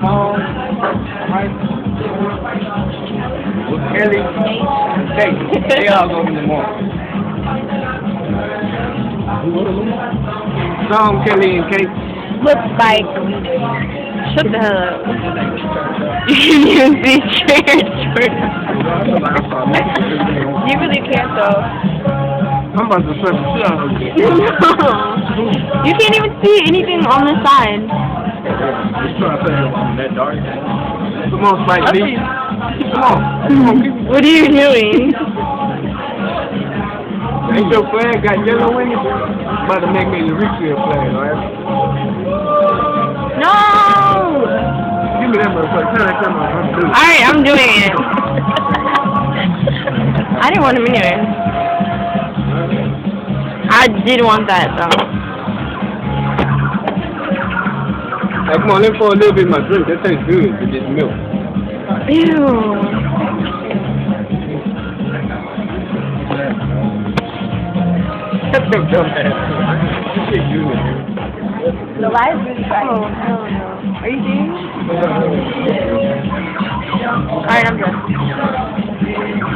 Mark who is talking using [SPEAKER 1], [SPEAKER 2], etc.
[SPEAKER 1] Right? With Kelly and Kate. They all go in the morning. Tom, Kelly, and Kate.
[SPEAKER 2] Looks like. Shut the hell up. You can use these chairs for. You really can't though.
[SPEAKER 1] I'm about to slap the shit out of you.
[SPEAKER 2] No. You can't even see anything on the side.
[SPEAKER 1] Just trying to say that dark. Come on, Spike Lee. Come on.
[SPEAKER 2] What are you doing?
[SPEAKER 1] Ain't your flag got yellow in it? About to make me a refill flag, alright?
[SPEAKER 2] No!
[SPEAKER 1] Give me that motherfucker. Tell that camera I'm doing it.
[SPEAKER 2] Alright, I'm doing it. I didn't want him anyway. I did want that though.
[SPEAKER 1] Hey, come on, let me pour a little bit of my drink. That tastes good with this milk.
[SPEAKER 2] Ew.
[SPEAKER 1] That's so dumb ass. This shit good.
[SPEAKER 2] The light is really bright. Oh, hell no. Are you serious?